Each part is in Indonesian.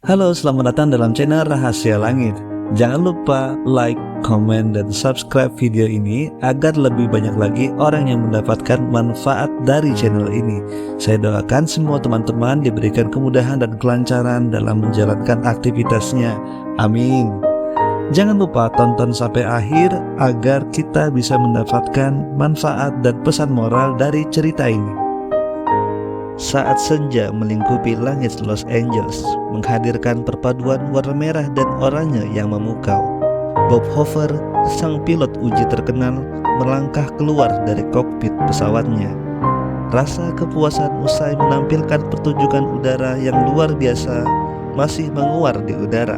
Halo, selamat datang dalam channel Rahasia Langit. Jangan lupa like, komen, dan subscribe video ini agar lebih banyak lagi orang yang mendapatkan manfaat dari channel ini. Saya doakan semua teman-teman diberikan kemudahan dan kelancaran dalam menjalankan aktivitasnya. Amin. Jangan lupa tonton sampai akhir agar kita bisa mendapatkan manfaat dan pesan moral dari cerita ini. Saat senja melingkupi langit Los Angeles, menghadirkan perpaduan warna merah dan oranye yang memukau. Bob Hofer, sang pilot uji terkenal, melangkah keluar dari kokpit pesawatnya. Rasa kepuasan usai menampilkan pertunjukan udara yang luar biasa masih menguar di udara.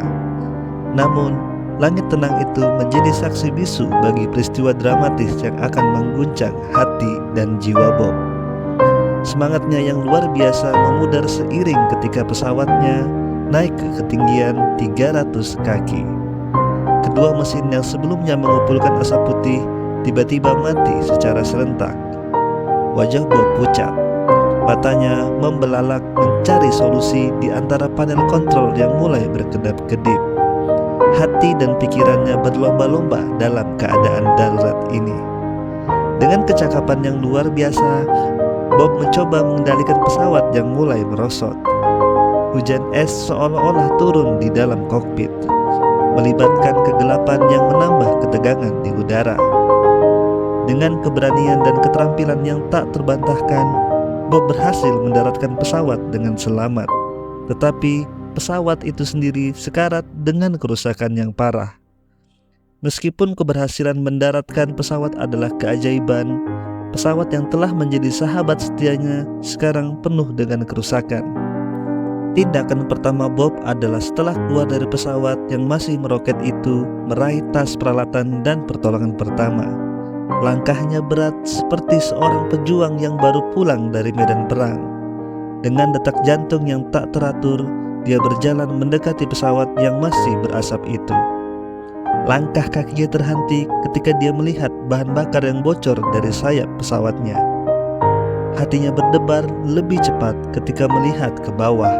Namun, langit tenang itu menjadi saksi bisu bagi peristiwa dramatis yang akan mengguncang hati dan jiwa Bob. Semangatnya yang luar biasa memudar seiring ketika pesawatnya naik ke ketinggian 300 kaki. Kedua mesin yang sebelumnya mengumpulkan asap putih tiba-tiba mati secara serentak. Wajah Bob pucat, matanya membelalak mencari solusi di antara panel kontrol yang mulai berkedap-kedip. Hati dan pikirannya berlomba-lomba dalam keadaan darurat ini. Dengan kecakapan yang luar biasa, Bob mencoba mengendalikan pesawat yang mulai merosot. Hujan es seolah-olah turun di dalam kokpit, melibatkan kegelapan yang menambah ketegangan di udara. Dengan keberanian dan keterampilan yang tak terbantahkan, Bob berhasil mendaratkan pesawat dengan selamat. Tetapi pesawat itu sendiri sekarat dengan kerusakan yang parah. Meskipun keberhasilan mendaratkan pesawat adalah keajaiban, pesawat yang telah menjadi sahabat setianya sekarang penuh dengan kerusakan. Tindakan pertama Bob adalah setelah keluar dari pesawat yang masih meroket itu, meraih tas peralatan dan pertolongan pertama. Langkahnya berat seperti seorang pejuang yang baru pulang dari medan perang. Dengan detak jantung yang tak teratur, dia berjalan mendekati pesawat yang masih berasap itu. Langkah kakinya terhenti ketika dia melihat bahan bakar yang bocor dari sayap pesawatnya. Hatinya berdebar lebih cepat ketika melihat ke bawah.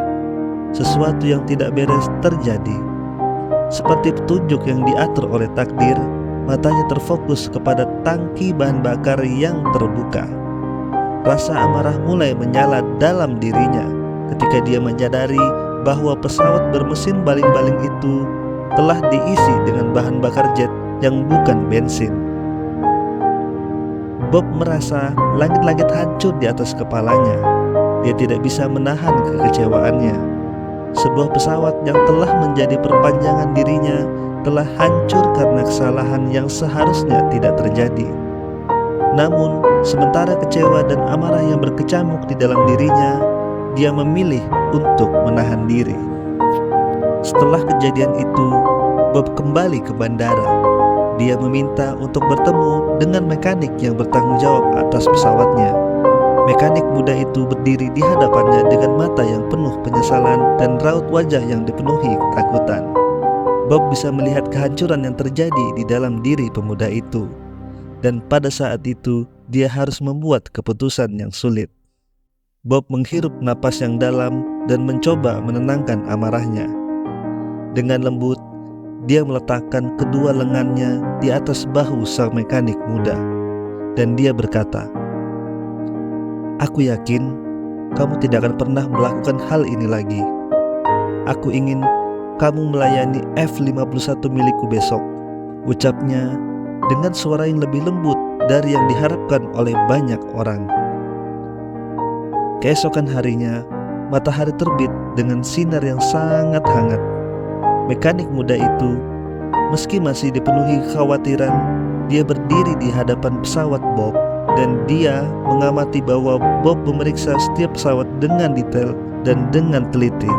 Sesuatu yang tidak beres terjadi. Seperti petunjuk yang diatur oleh takdir, matanya terfokus kepada tangki bahan bakar yang terbuka. Rasa amarah mulai menyala dalam dirinya ketika dia menyadari bahwa pesawat bermesin baling-baling itu telah diisi dengan bahan bakar jet yang bukan bensin. Bob merasa langit-langit hancur di atas kepalanya. Dia tidak bisa menahan kekecewaannya. Sebuah pesawat yang telah menjadi perpanjangan dirinya telah hancur karena kesalahan yang seharusnya tidak terjadi. Namun, sementara kecewa dan amarah yang berkecamuk di dalam dirinya, dia memilih untuk menahan diri. Setelah kejadian itu, Bob kembali ke bandara. Dia meminta untuk bertemu dengan mekanik yang bertanggung jawab atas pesawatnya. Mekanik muda itu berdiri di hadapannya dengan mata yang penuh penyesalan dan raut wajah yang dipenuhi ketakutan. Bob bisa melihat kehancuran yang terjadi di dalam diri pemuda itu. Dan pada saat itu, dia harus membuat keputusan yang sulit. Bob menghirup napas yang dalam dan mencoba menenangkan amarahnya. Dengan lembut, dia meletakkan kedua lengannya di atas bahu sang mekanik muda. Dan dia berkata, "Aku yakin kamu tidak akan pernah melakukan hal ini lagi. Aku ingin kamu melayani F-51 milikku besok," ucapnya dengan suara yang lebih lembut dari yang diharapkan oleh banyak orang. Keesokan harinya, matahari terbit dengan sinar yang sangat hangat. Mekanik muda itu, meski masih dipenuhi kekhawatiran, dia berdiri di hadapan pesawat Bob dan dia mengamati bahwa Bob memeriksa setiap pesawat dengan detail dan dengan teliti.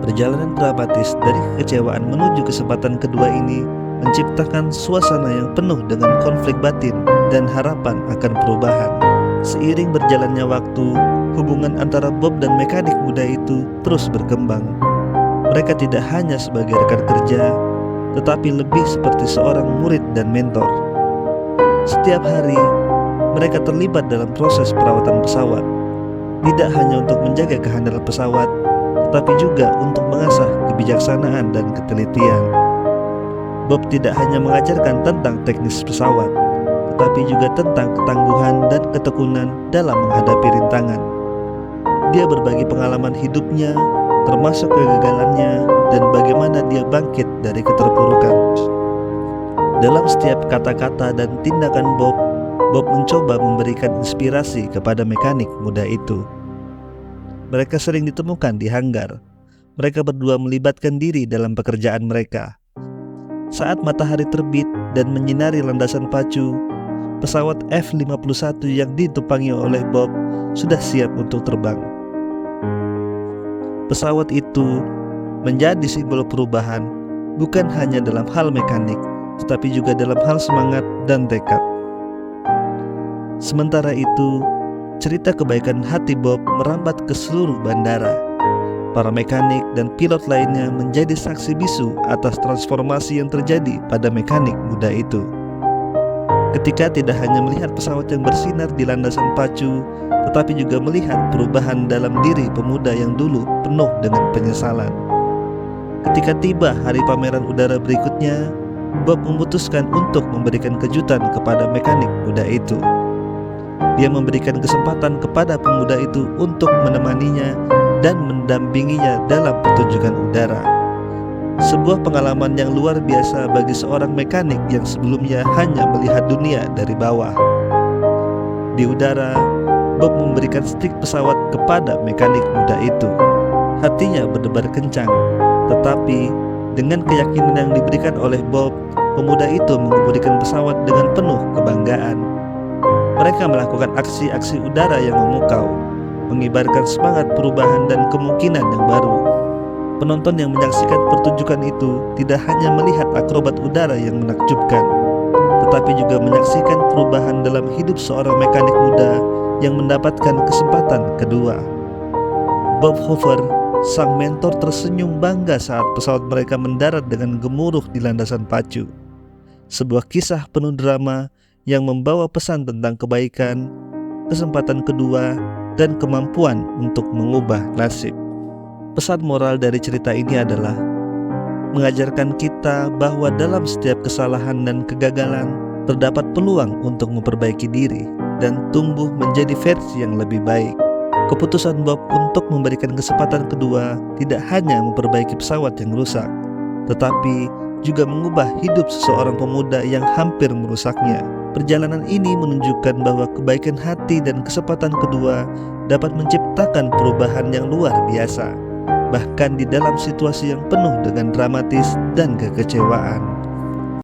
Perjalanan dramatis dari kekecewaan menuju kesempatan kedua ini menciptakan suasana yang penuh dengan konflik batin dan harapan akan perubahan. Seiring berjalannya waktu, hubungan antara Bob dan mekanik muda itu terus berkembang. Mereka tidak hanya sebagai rekan kerja, tetapi lebih seperti seorang murid dan mentor. Setiap hari, mereka terlibat dalam proses perawatan pesawat. Tidak hanya untuk menjaga kehandalan pesawat, tetapi juga untuk mengasah kebijaksanaan kebijaksanaan dan ketelitian. Bob tidak hanya mengajarkan tentang teknis pesawat, tetapi juga tentang ketangguhan dan ketekunan dalam menghadapi rintangan. Dia berbagi pengalaman hidupnya, termasuk kegagalannya, dan bagaimana dia bangkit dari keterpurukan. Dalam setiap kata-kata dan tindakan Bob mencoba memberikan inspirasi kepada mekanik muda itu. Mereka sering ditemukan di hanggar. Mereka berdua melibatkan diri dalam pekerjaan mereka. Saat matahari terbit dan menyinari landasan pacu, pesawat F-51 yang ditumpangi oleh Bob sudah siap untuk terbang. Pesawat itu menjadi simbol perubahan, bukan hanya dalam hal mekanik, tetapi juga dalam hal semangat dan tekad. Sementara itu, cerita kebaikan hati Bob merambat ke seluruh bandara. Para mekanik dan pilot lainnya menjadi saksi bisu atas transformasi yang terjadi pada mekanik muda itu. Ketika tidak hanya melihat pesawat yang bersinar di landasan pacu, tetapi juga melihat perubahan dalam diri pemuda yang dulu penuh dengan penyesalan. Ketika tiba hari pameran udara berikutnya, Bob memutuskan untuk memberikan kejutan kepada mekanik muda itu. Dia memberikan kesempatan kepada pemuda itu untuk menemaninya dan mendampinginya dalam pertunjukan udara. Sebuah pengalaman yang luar biasa bagi seorang mekanik yang sebelumnya hanya melihat dunia dari bawah. Di udara, Bob memberikan stik pesawat kepada mekanik muda itu. Hatinya berdebar kencang, tetapi dengan keyakinan yang diberikan oleh Bob, pemuda itu mengemudikan pesawat dengan penuh kebanggaan. Mereka melakukan aksi-aksi udara yang memukau, mengibarkan semangat perubahan dan kemungkinan yang baru. Penonton yang menyaksikan pertunjukan itu tidak hanya melihat akrobat udara yang menakjubkan, tetapi juga menyaksikan perubahan dalam hidup seorang mekanik muda yang mendapatkan kesempatan kedua. Bob Hoover, sang mentor, tersenyum bangga saat pesawat mereka mendarat dengan gemuruh di landasan pacu. Sebuah kisah penuh drama yang membawa pesan tentang kebaikan, kesempatan kedua, dan kemampuan untuk mengubah nasib. Pesan moral dari cerita ini adalah mengajarkan kita bahwa dalam setiap kesalahan dan kegagalan terdapat peluang untuk memperbaiki diri dan tumbuh menjadi versi yang lebih baik. Keputusan Bob untuk memberikan kesempatan kedua tidak hanya memperbaiki pesawat yang rusak, tetapi juga mengubah hidup seseorang pemuda yang hampir merusaknya. Perjalanan ini menunjukkan bahwa kebaikan hati dan kesempatan kedua dapat menciptakan perubahan yang luar biasa, bahkan di dalam situasi yang penuh dengan dramatis dan kekecewaan.